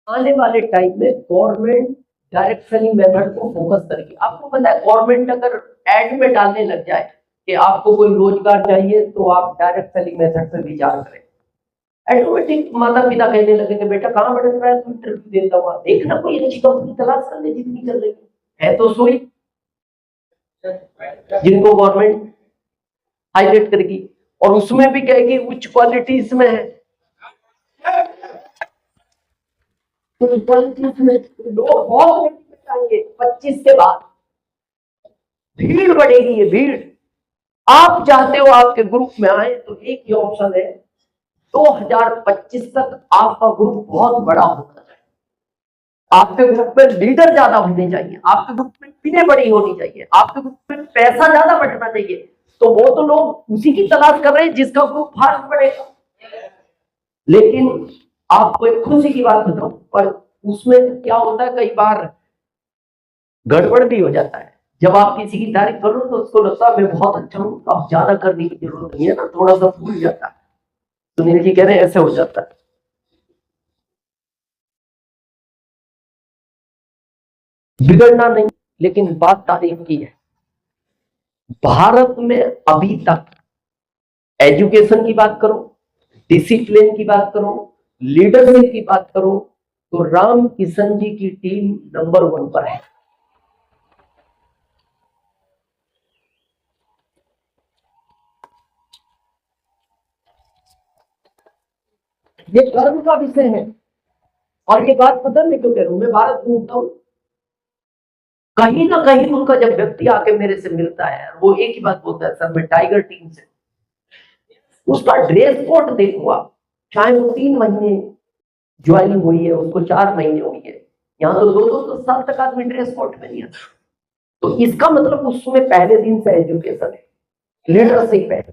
आने वाले टाइम में गवर्नमेंट डायरेक्ट सेलिंग मेथड को फोकस करेगी। आपको पता है गवर्नमेंट अगर एड में डालने लग जाए कि आपको कोई रोजगार चाहिए तो आप डायरेक्ट सेलिंग मेथड पे विचार करें, ऑटोमेटिक माता पिता कहने लगेंगे बेटा कहाँ भटक रहा है, तू इंटरव्यू देता हुआ देखना, कोई अच्छी कंपनी तलाश कर ले जितनी चल रही है तो सोई जिनको गवर्नमेंट हाईलाइट करेगी और उसमें भी कहेगी उच्च क्वालिटीज में है। लोग बहुत आएंगे 25 के बाद, भीड़ बढ़ेगी, ये भीड़। आप चाहते हो आपके ग्रुप में आए तो एक ही ऑप्शन है, 2025 तक आपका ग्रुप बहुत बड़ा होना चाहिए, आपके ग्रुप में लीडर ज्यादा होने चाहिए, आपके ग्रुप में टीमें बड़ी होनी चाहिए, आपके ग्रुप में पैसा ज्यादा बटना चाहिए। तो वो तो लोग उसी की तलाश कर रहे हैं जिसका ग्रुप फास्ट बढ़ेगा। लेकिन आपको एक खुशी की बात बताऊं, पर उसमें क्या होता है कई बार गड़बड़ भी हो जाता है। जब आप किसी की तारीफ करो तो उसको लगता है मैं बहुत अच्छा हूं, अब ज्यादा करने की जरूरत नहीं है ना, थोड़ा सा भूल जाता है। सुनील जी कह रहे हैं ऐसे हो जाता है। बिगड़ना नहीं, लेकिन बात तारीफ की है। भारत में अभी तक एजुकेशन की बात करो, डिसिप्लिन की बात करो, लीडरशिप की बात करो, तो राम किशन जी की टीम नंबर 1 पर है। ये गर्व का विषय है। और ये बात पता मैं क्यों कह रहा हूं, मैं भारत घूमता हूं, कहीं ना कहीं उनका जब व्यक्ति आके मेरे से मिलता है वो एक ही बात बोलता है, सर मैं टाइगर टीम से। उसका ड्रेस कोड देखो आप, चाहे वो 3 महीने ज्वाइनिंग हुई है, उसको 4 महीने हुई है, यहाँ तो 2-2 साल तक आदमी ड्रेस कोड में नहीं आता। तो इसका मतलब उसमें पहले दिन से एजुकेशन है, लीडरशिप है,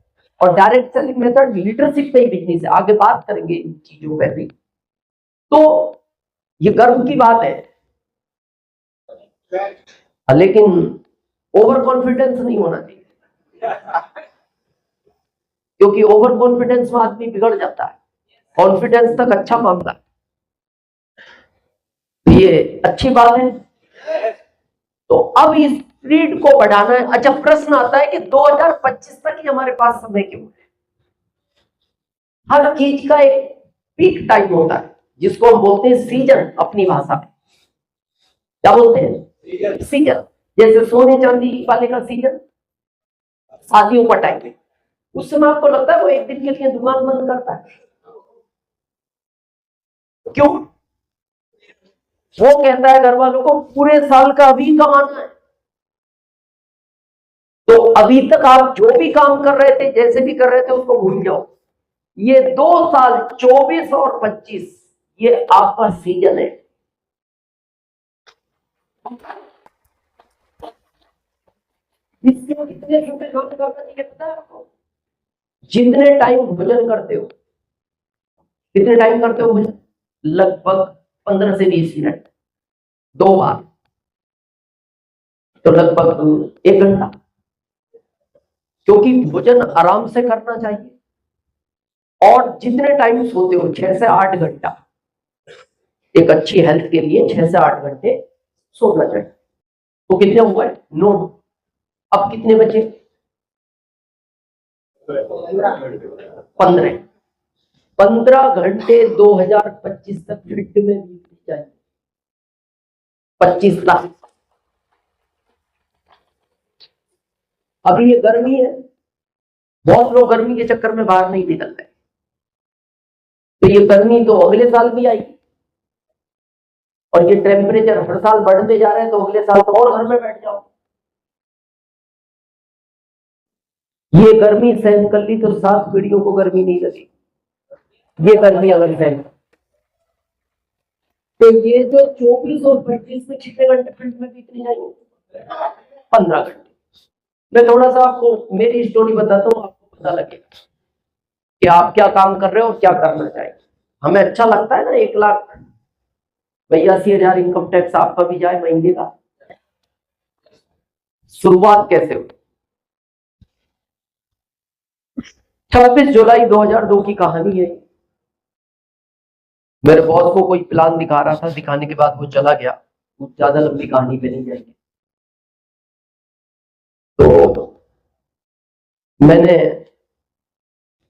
और डायरेक्ट सेलिंग मेथड लीडरशिप पे ही बिजनेस है। आगे बात करेंगे इन चीजों पे भी। तो ये गर्व की बात है, लेकिन ओवर कॉन्फिडेंस नहीं होना चाहिए, क्योंकि ओवर कॉन्फिडेंस में आदमी बिगड़ जाता है। कॉन्फिडेंस तक अच्छा मामला, ये अच्छी बात है। तो अब इस स्पीड को बढ़ाना है। अच्छा, प्रश्न आता है कि 2025 तक ही हमारे पास समय क्यों है? हर चीज का एक पीक टाइम होता है जिसको हम बोलते हैं सीजन, अपनी भाषा में क्या बोलते हैं, सीजन। जैसे सोने चांदी वाले का सीजन, शादियों का टाइम है, उस समय आपको लगता है वो एक दिन के लिए दुकान बंद करता है, क्यों? वो कहता है घर वालों को पूरे साल का अभी कमाना है। तो अभी तक आप जो भी काम कर रहे थे, जैसे भी कर रहे थे, उसको भूल जाओ। ये 2 साल 24 और 25 ये आपका सीजन है। इसमें कितने छोटे काम करना चाहिए पता है आपको? जितने टाइम भोजन करते हो, कितने टाइम करते हो भोजन? लगभग 15 से 20 मिनट, 2 बार, तो लगभग 1 घंटा। क्योंकि भोजन आराम से करना चाहिए, और जितने टाइम सोते हो 6 से 8 घंटा, एक अच्छी हेल्थ के लिए 6 से 8 घंटे सोना चाहिए। तो कितने हुए? 9। अब कितने बचे? 15। 15 घंटे 2025 तक फिट में बीतनी चाहिए, 25 लाख। अभी ये गर्मी है, बहुत लोग गर्मी के चक्कर में बाहर नहीं निकल रहे, तो ये गर्मी तो अगले साल भी आएगी, और ये टेम्परेचर हर साल बढ़ते जा रहे हैं, तो अगले साल तो और घर में बैठ जाओ। ये गर्मी सहन कर ली तो 7 पीढ़ियों को गर्मी नहीं लगी, ये गर्मी अगर सहन। तो ये जो 24 और 25 में कितने घंटे फील्ड में बीतने जाएंगे? 15 घंटे। मैं थोड़ा सा आपको मेरी स्टोरी बताता हूँ, आपको पता लगेगा कि आप क्या काम कर रहे हो और क्या करना चाहिए। हमें अच्छा लगता है ना, 1 लाख 82,000 इनकम टैक्स आपका भी जाए महीने का। शुरुआत कैसे हुई? 26 जुलाई 2002 की कहानी है। मेरे बॉस को कोई प्लान दिखा रहा था, दिखाने के बाद वो चला गया, वो ज्यादा लंबी कहानी पे नहीं जाएंगे। तो मैंने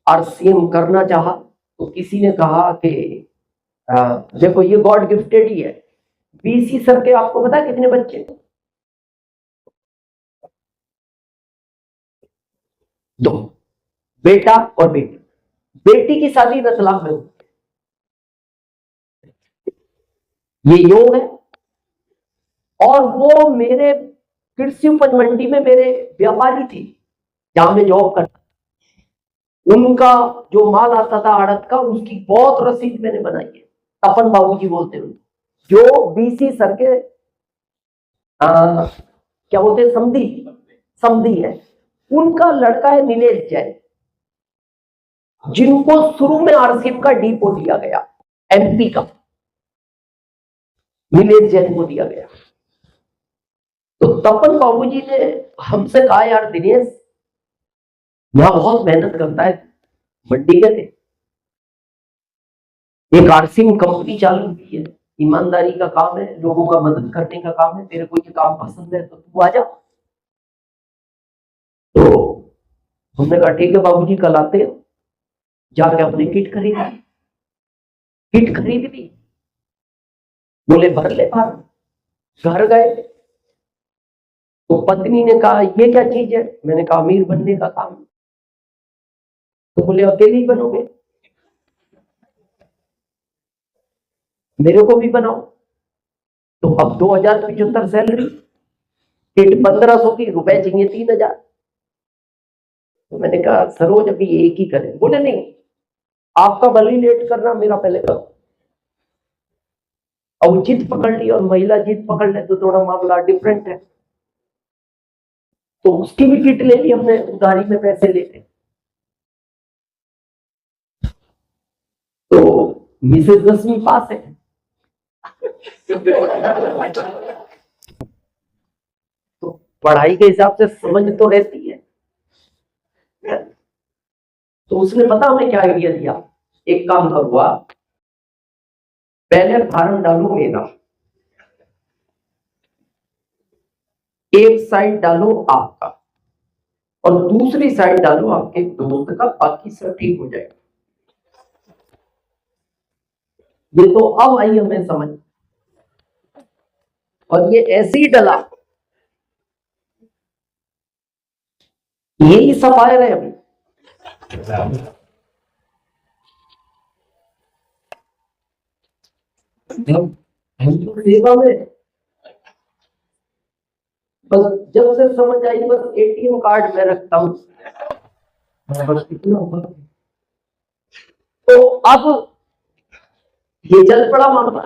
आरसीएम करना चाहा, तो किसी ने कहा कि देखो ये गॉड गिफ्टेड ही है। बीसी सर के आपको पता है कितने बच्चे? दो, बेटा और बेटी। बेटी की शादी रतलाम में हुई। ये योग है। और वो मेरे कृषि उपज मंडी में मेरे व्यापारी थे, जहां मैं जॉब करता। उनका जो माल आता था आड़त का, उसकी बहुत रसीद मैंने बनाई है। तपन बाबू जी बोलते हैं जो बीसी सर के क्या बोलते हैं, समधी समधी है। उनका लड़का है नीलेश जैन, जिनको शुरू में आरसीएम का डीपो दिया गया, एमपी का नीलेश जैन को दिया गया। तो तपन बाबूजी ने हमसे कहा, यार दिनेश यहाँ बहुत मेहनत करता है, मंडी में थे, एक आरसीएम कंपनी चालू की है, ईमानदारी का काम है, लोगों का मदद करने का काम है, तेरे को ये काम पसंद है तो तू आ जा। तो हमने कहा ठीक है बाबूजी, कल आते हैं। जाके अपनी किट खरीदी, किट खरीद ली। बोले भर ले फार्म। घर गए तो पत्नी ने कहा ये क्या चीज है? मैंने कहा अमीर बनने का काम। तो बोले अकेले ही बनोगे? मेरे को भी बनाओ। तो अब 2075 सैलरी, किट 1500 की, रुपए चाहिए 3000। तो मैंने कहा सरोज अभी एक ही करें। बोले नहीं, आपका भले लेट करना, मेरा पहले करो। अब जिद पकड़ ली, और महिला जिद पकड़ ले तो थोड़ा मामला डिफरेंट है। तो उसकी भी किट ले ली हमने, उधारी में पैसे लेके। तो मिसेज 10वीं पास है। तो पढ़ाई के हिसाब से समझ तो रहती है। तो उसने पता हमें क्या आइडिया दिया, एक काम करो आप, पहले फार्म डालो मेरा, एक साइड डालो आपका, और दूसरी साइड डालो आपके दोस्त का, बाकी सब ठीक हो जाएगा। ये तो अब आई हमें समझ। और ये ऐसे ही डला, यही सफायर है अभी। सेवा में बस जब से समझ आई, बस एटीएम कार्ड में रखता हूं, बस इतना हुआ। तो अब ये चल पड़ा मामला।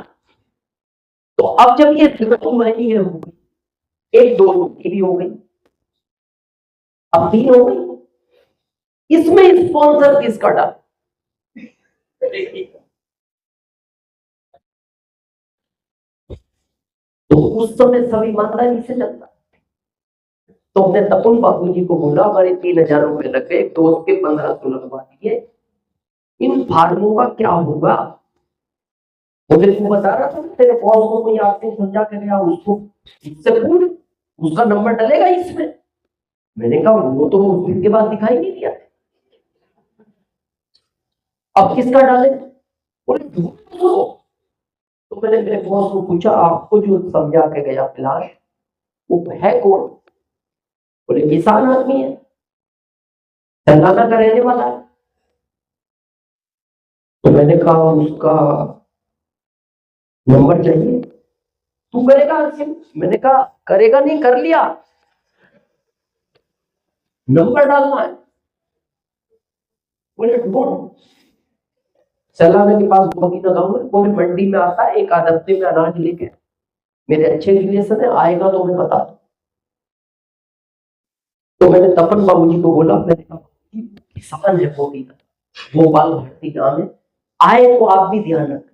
तो अब जब ये 2 महीने हो गई, एक 2 की भी हो गई, अब 3 हो गई, इसमें स्पॉन्सर किसका डाल? तो उस समय सब ईमानदारी से चलता। तो हमने तपन बाबू जी को बोला, हमारे 3000 रुपए रखे, दोस्त के 1500 लगवा दिए, इन फार्मों का क्या होगा? मुझे तू बता रहा था तेरे बॉस को कोई आपने समझा के गया, उसको इससे पूछ, उसका नंबर डलेगा इसमें। मैंने कहा वो तो उस दिन के बाद दिखाई नहीं दिया, अब किसका डाले? बोले तो मैंने मेरे बॉस को पूछा, आपको जो समझा के गया फिलहाल वो है कौन? बोले किसान आदमी है, तेलंगाना का रहने वाला है। तो मैंने कहा उसका नंबर चाहिए। तू करेगा आरसीएम? मैंने कहा करेगा नहीं, कर लिया, नंबर डालना है। बोले ढूंढ। सलाना के पास बगीना गाँव में, बोले मंडी में आता है, एक आध हफ्ते में अनाज लेके, मेरे अच्छे रिलेशन है, आएगा तो मैं बता दूं। तो मैंने तपन बाबू जी को बोला, मैंने कहा किसान है बोली का, भोपाल भर्ती नाम है, आए तो आप भी ध्यान रखें।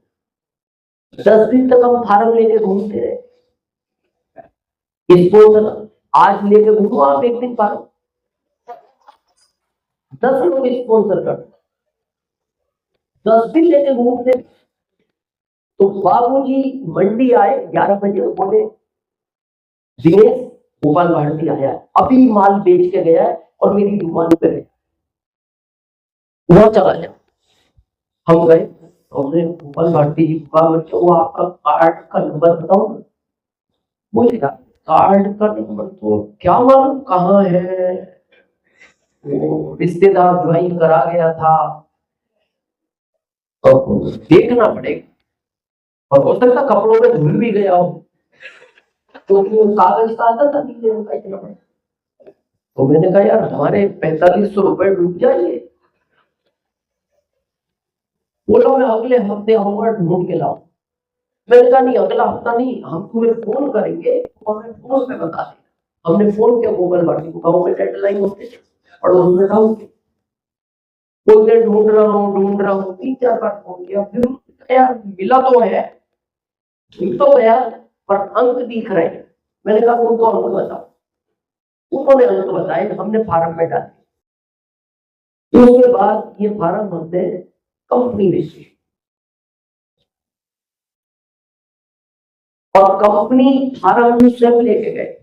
10 दिन तक हम फार्म लेके घूमते रहे, स्पॉन्सर आज लेके घूमो आप एक दिन फार्म, 10 लोग स्पॉन्सर कर, 10 दिन लेके घूमते। तो बाबूजी मंडी आए 11 बजे, बोले दिनेश गोपाल भारती आया है, अभी माल बेच के गया है और मेरी दुकान पे गया, वहां चला जाओ। हम गए, हमने गोपाल भारती जी को कहा, बच्चों वो आपका कार्ड का नंबर बताओ। बोलेगा कार्ड का नंबर तो क्या मालूम कहाँ है, वो रिश्तेदार ज्वाइन करा गया था, तो देखना पड़ेगा, और हो सकता कपड़ों में धुल भी गया हो, क्योंकि वो कागज का आता था नीले रंग का इतना बड़ा। तो मैंने कहा यार हमारे 4500 रुपए डूब जाएंगे। बोलो मैं अगले हफ्ते आऊंगा, ढूंढ के लाऊं। मैंने कहा नहीं अगला हफ्ता नहीं, हम तुम्हें फोन करेंगे, तो हमें फोन पे बता देना। हमने फोन किया गोपाल भारती को, कहा मैं डेडलाइन होते पड़ोस में रहूंगी। बोलते ढूंढ रहा हूँ 3-4 बार फोन किया, फिर यार मिला तो है, मिल तो गया, पर अंक दिख रहे हैं। मैंने कहा तुम तो अंक बताओ। उन्होंने अंक बताए, हमने फार्म में डाले। उसके बाद ये फार्म हमने कंपनी में दी, और कंपनी फार्म स्वयं लेके गए,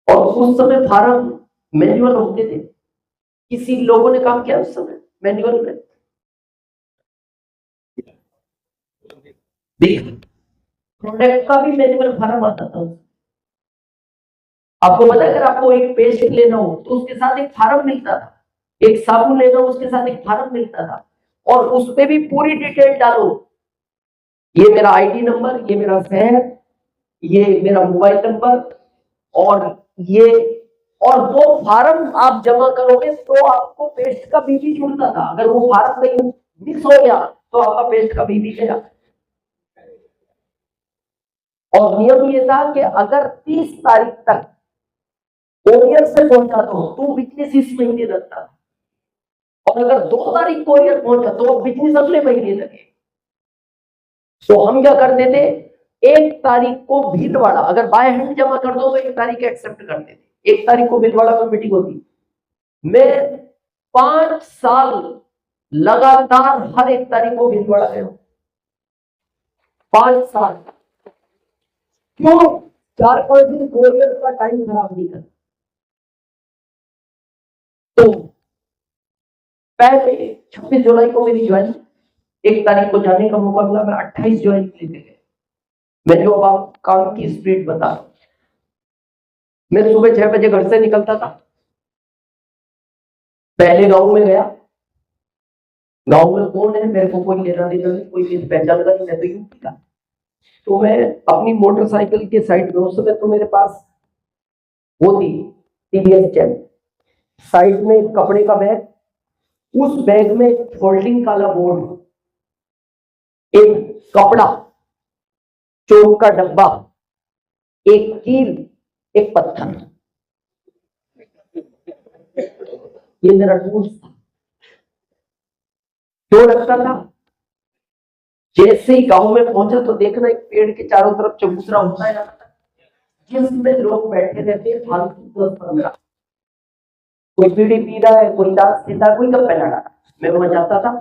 और उस समय फार्म मैनुअल होते थे, किसी लोगों ने काम किया उस समय मैनुअल में। प्रोडक्ट का भी मैनुअल फार्म आता था। आपको पता है अगर आपको एक पेस्ट लेना हो तो उसके साथ एक फार्म मिलता था, एक साबुन लेना हो उसके साथ एक फार्म मिलता था, और उस पे भी पूरी डिटेल डालो, ये मेरा आईडी नंबर, ये मेरा शहर, ये मेरा मोबाइल नंबर, और ये, और वो फार्म आप जमा करोगे तो आपको पेस्ट का बीबी जुड़ता था। अगर वो फार्म कहीं मिस हो गया तो आपका पेस्ट का बीबी गया। और नियम ये था कि अगर 30 तारीख तक कोरियर से पहुंचा तो बिजनेस इस महीने लगता था, और अगर 2 तारीख कोरियर पहुंचा तो बिजनेस अगले महीने लगे। तो हम क्या करते थे, 1 तारीख को भीलवाड़ा अगर बाय हैंड जमा कर दो तो 1 तारीख एक्सेप्ट करते थे। 1 तारीख को भीलवाड़ा में मीटिंग होती। मैं 5 साल लगातार हर 1 तारीख को भीलवाड़ा गया, 5 साल। क्यों? 4-5 दिन कोरियर का टाइम खराब नहीं करता। तो पहले 26 जुलाई को मेरी ज्वाइनिंग, 1 तारीख को जाने का मौका मिला, मैं 28 ज्वाइन लेके गया। मैं जो आप काम की स्पीड बता रहा हूं, मैं सुबह 6 बजे घर से निकलता था, पहले गांव में गया। गांव में कौन है मेरे को कोई लेना देना नहीं, कोई मेरी पहचान का नहीं, मैं तो यूपी का। तो मैं अपनी मोटरसाइकिल के साइड में, उस समय तो मेरे पास वो थी टीवीएस चैन, साइड में एक कपड़े का बैग, उस बैग में फोल्डिंग काला बोर्ड, एक कपड़ा, चौक का डब्बा, एक कील, एक पत्थर, ये मेरा टूल्स था। क्यों रखता था? जैसे ही गांव में पहुंचा तो देखना एक पेड़ के चारों तरफ चबूतरा होता है, जिसमें लोग बैठे रहते हैं फालतू 10-15, कोई बीड़ी पी रहा है, कोई ताश खेलता है, कोई गप्पे लड़ा रहा है। मैं वहां जाता था।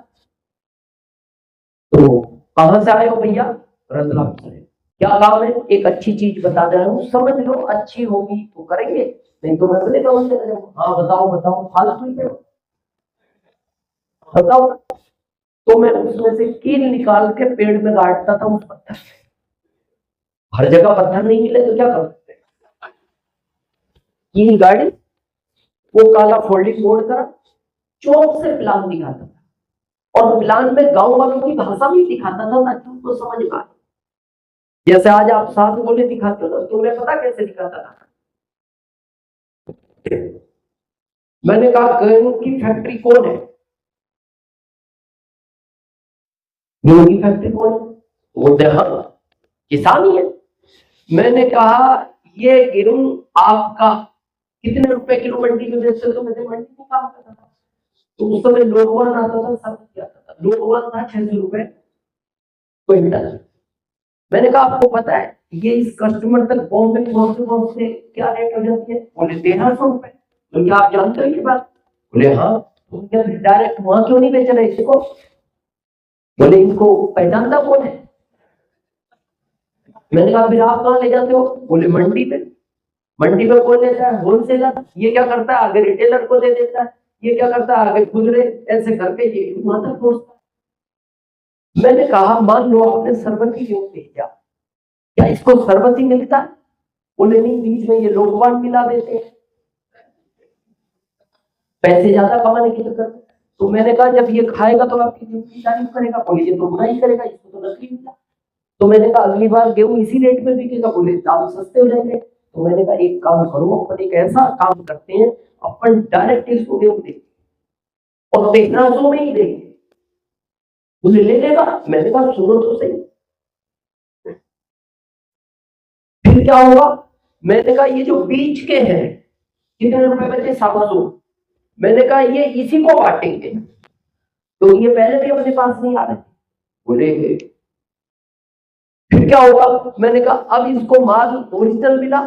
तो कहां से आए हो भैया? रतलाम से। क्या काम है? एक अच्छी चीज बता रहा हूँ, समझ लो, अच्छी होगी तो करेंगे, नहीं तो मैं अपने गाँव से करूंगा। हाँ बताओ बताओ, फालतू ही बताओ। तो मैं उसमें से कील निकाल के पेड़ में गाड़ता था उस पत्थर से। हर जगह पत्थर नहीं मिले तो क्या कर सकते, कील गाड़ी, वो काला फोल्डिंग बोर्ड का, चौक से प्लान दिखाता था, और प्लान में गांव वालों की भाषा भी दिखाता था ताकि उनको समझ में आए। जैसे आज आप साथ बोले दिखाते हो, तो मैं पता कैसे दिखाता था, मैंने कहा गेहूं की फैक्ट्री कौन है? गेहूं की फैक्ट्री कौन है? बोलते हाँ किसान ही है। मैंने कहा ये गेहूं आपका कितने रुपए किलो मंडी में बेचते हो? तो मैंने मंडी में काम करता था, तो उस समय लोगवान आता था, सब क्या आता था, लोगवान था 600 रुपए क्विंटल। मैंने कहा आपको पता है ये इस कस्टमर तक बॉम्बे पहुंचने क्या रेट हो जाती है? बोले 1300 रुपए। तो क्या आप जानते हो ये बात? बोले हाँ। तो डायरेक्ट वहां क्यों नहीं बेच रहे इसको? बोले इनको पहचानता कौन है? मैंने कहा फिर आप कहाँ ले जाते हो? बोले मंडी पे। मंडी में कौन लेता है? होलसेलर। ये क्या करता है? आगे रिटेलर को दे देता है। ये क्या करता है? आगे खुदरे। ऐसे करके ये वहां तक पहुंचता है। मैंने कहा मान लो आपने शरबत ही क्यों भेजा, क्या इसको शरबत ही मिलता है? बोले नहीं, बीच में ये लोगवान मिला देते हैं पैसे ज्यादा कमाने के चक्कर में। तो मैंने कहा जब ये खाएगा तो आपकी गेहूं की तारीफ करेगा। बोले ये तो बुराई करेगा, इसको तो नकली मिला। तो मैंने कहा अगली बार गेहूं इसी रेट में बिकेगा। बोले दाम सस्ते हो जाएंगे। तो मैंने कहा एक काम करो, अपन एक ऐसा काम करते हैं, अपन डायरेक्ट इसको गेहूं देंगे और देखना सो में ही देंगे। बोले ले लेगा। मैंने कहा सुनो तो सही, फिर क्या होगा? मैंने कहा ये जो बीच के हैं कितने रुपए बचे? 700। मैंने कहा ये इसी को बांटेंगे। तो ये पहले भी अपने पास नहीं आ रहे। बोले फिर क्या होगा? मैंने कहा अब इसको माल ओरिजिनल मिला।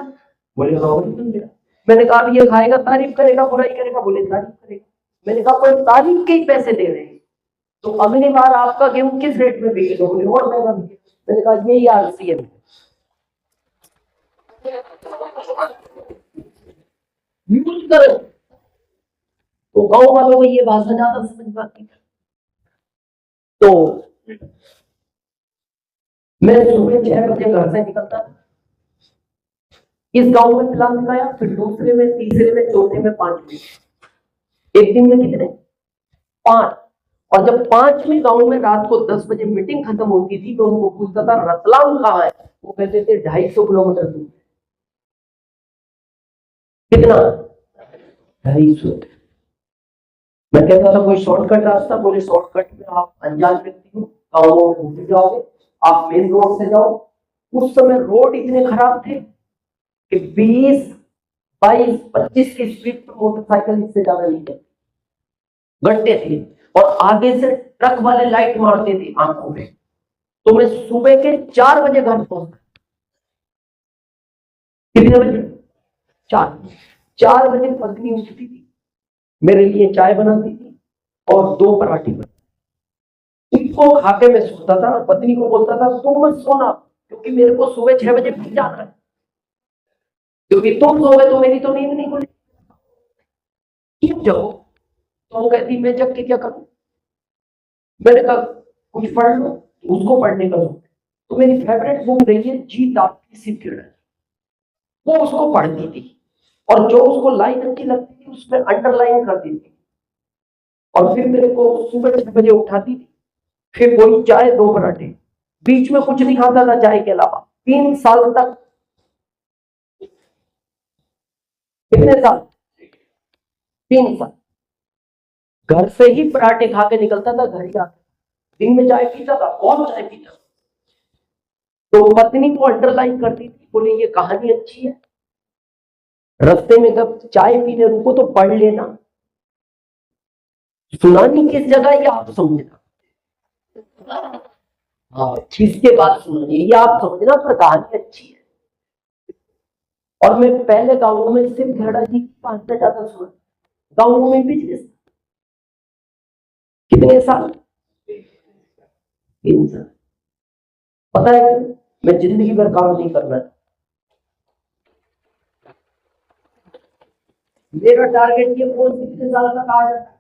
बोले हाँ ओरिजिनल मिला। मैंने कहा अब ये खाएगा तारीफ करेगा बुराई करेगा? बोले तारीफ करेगा। मैंने कहा पर तारीफ के ही पैसे दे रहे हैं, तो अगली बार आपका गेहूं किस रेट में बिकेगा? बोले और महंगा बिकेगा। मैंने कहा यही आरसीएम है, यूज करो। तो गांव वालों को ये भाषा ज्यादा समझ में आती है। तो मैं सुबह 6 बजे घर से निकलता, इस गांव में प्लान लगाया, फिर दूसरे में, तीसरे में, चौथे में, 5वें। एक दिन में कितने? 5। और जब 5वें गांव में रात को 10 बजे मीटिंग खत्म होती थी तो उनको पूछता था रतलाम कहाँ है? वो कहते थे 250 किलोमीटर दूर। कितना? 250। मैं कहता था कोई शॉर्टकट रास्ता? बोले शॉर्टकट में आप अनजान व्यक्ति हो, गाँवों में घूम जाओगे, आप मेन रोड से जाओ। उस समय रोड इतने खराब थे कि 20, 22, 25 की स्पीड पर मोटरसाइकिल इससे ज्यादा नहीं थे, गड्ढे थे, और आगे से ट्रक वाले लाइट मारते थे आंखों में। तो मैं सुबह के 4 बजे घर पहुंचता। कितने बजे? 4 बजे पत्नी उठती थी, मेरे लिए चाय बनाती थी और 2 पराठे बनाती। इनको खा के मैं सोता था और पत्नी को बोलता था तुम मत सोना, क्योंकि मेरे को सुबह 6 बजे फिर जाना है, क्योंकि तुम सोए तो मेरी तो नींद नहीं खुली। क्यों जाओ? तो वो कहती मैं जग के क्या करूं? मैंने कहा कुछ पढ़ लो। उसको पढ़ने का शौक। तो मेरी फेवरेट बुक रही है जीत आपकी सिक्योर, वो उसको पढ़ती थी और जो उसको लाइन अच्छी लगती थी उसमें अंडरलाइन करती थी। और फिर मेरे को सुबह 6 बजे उठाती थी, फिर वही चाय 2 पराठे, बीच में कुछ नहीं खाता था चाय के अलावा। 3 साल तक। कितने साल? 3 साल। घर से ही पराठे खा के निकलता था, घर ही आता। दिन में चाय पीता था, बहुत चाय पीता। तो पत्नी को अंडरलाइन करती थी, बोले ये कहानी अच्छी है, रास्ते में जब चाय पीने रुको तो पढ़ लेना। सुनानी किस जगह ये आप समझना, हाँ किसके बाद सुनानी ये आप समझना, पर कहानी अच्छी है। और मैं पहले गाँव में सिर्फ घेड़ा जी की कहानी ज्यादा सुना, गाँव में बिजनेस। कितने साल? 3 साल। पता है मैं जिंदगी भर काम नहीं करना, मेरा टारगेट ये कोर्स कितने साल तक आ जाता है,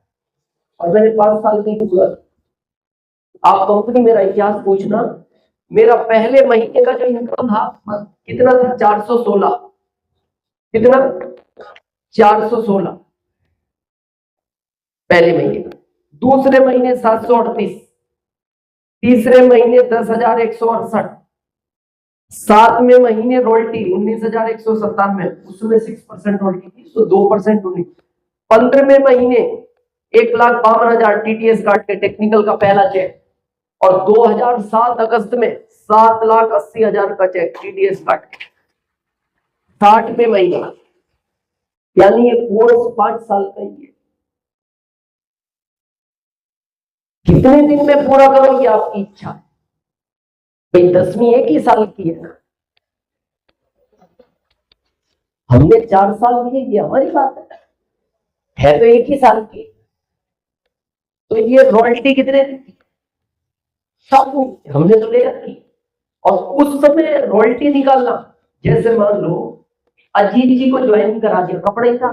और मैंने 5 साल की पूरा। आप कंपनी मेरा इतिहास पूछना, मेरा पहले महीने का जो इनकम था कितना था? 416। कितना? 416 पहले महीने का। दूसरे महीने 738, तीसरे महीने 10,168, 7वें महीने रॉयल्टी 19,197, उसमें 6% रॉयल्टी थी, तो 2% हुई। 15वें महीने 1,52,000 टीटीएस काट के टेक्निकल का पहला चेक, और 2007 अगस्त में 7,80,000 का चेक टीडीएस काट के 60वें महीने। यानी ये कोर्स 5 साल का ही है। कितने दिन में पूरा करोगे आपकी इच्छा है भाई। 10वीं एक ही साल की है ना, हमने 4 साल लिए, ये हमारी बात है तो एक ही साल की। तो ये रॉयल्टी कितने दी? सब हमने तो ले रखी। और उस समय रॉयल्टी निकालना, जैसे मान लो अजीत जी को ज्वाइन करा दिया कपड़े का,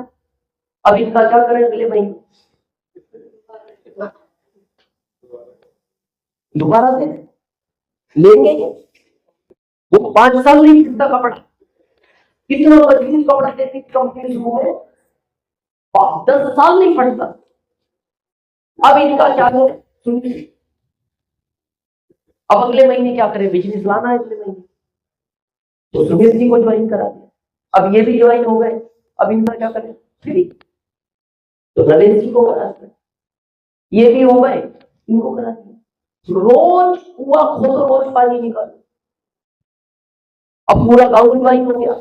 अब इनका क्या करें अगले महीने? दोबारा दे लेंगे। वो 5 साल नहीं खरीदता कपड़ा, कितना मजबूत कपड़ा देती कंपनी में, 10 साल नहीं पड़ता। अब इनका क्या करें सुनिए, अब अगले महीने क्या करें? बिजनेस लाना है अगले महीने, तो सुनील जी को ज्वाइन करा दिया, अब ये भी ज्वाइन हो गए, अब इनका क्या करें? फ्री। तो नरेंद्र जी को करा दिया, ये भी हो गए, इनको करा दिया। रोज कुआ खोदो, रोज पानी निकालो, अब पूरा गांव ज्वाइन हो गया।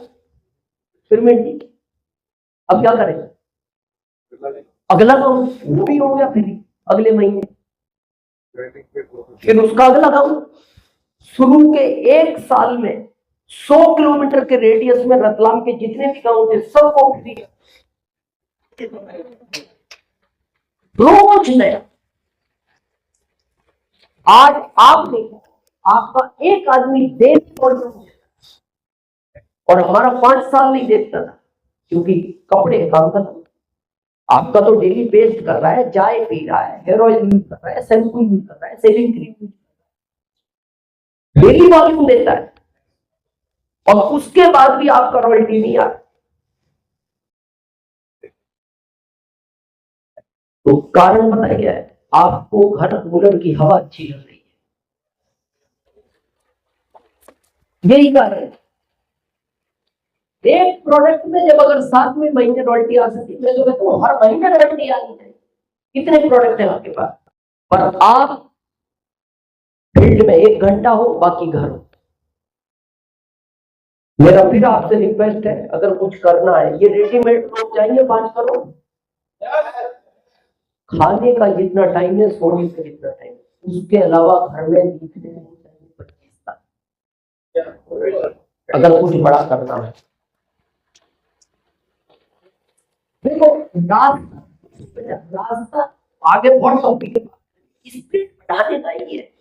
फिर जी अब क्या करें? अगला गांव वो भी हो गया फ्री अगले महीने, फिर उसका अगला गांव। शुरू के 1 साल में 100 किलोमीटर के रेडियस में रतलाम के जितने भी गांव थे सबको फ्री, रोज नया। आज आप देखो, आपका एक आदमी डेली और हमारा 5 साल नहीं देखता था, क्योंकि कपड़े काम करता। आपका तो डेली पेस्ट कर रहा है, चाय पी रहा है, हेयर ऑयल यूज कर रहा है, शैम्पू यूज कर रहा है, शेविंग क्रीम यूज कर रहा है, डेली वॉल्यूम देता है, और उसके बाद भी आपका रॉयल्टी नहीं आ रहा। तो कारण पता क्या है? आपको घर कूलर की हवा अच्छी लग रही है, यही कारण है। एक प्रोडक्ट में जब अगर 7वें महीने रॉयल्टी आ सकती है, तो कहता हूं हर महीने रॉयल्टी आनी चाहिए। कितने प्रोडक्ट है आपके पास, पर आप फील्ड में 1 घंटा हो, बाकी घर हो। मेरा फिर आपसे रिक्वेस्ट है, अगर कुछ करना है, ये रेडीमेड लोग चाहिए 5 करोड़, खाने का जितना टाइम है, सोने का जितना टाइम, उसके अलावा घर में दिखने में 25 साल, अगर कुछ बड़ा करना है। देखो रास्ता आगे बहुत टॉपिक है, स्पीड बढ़ाने का ही है।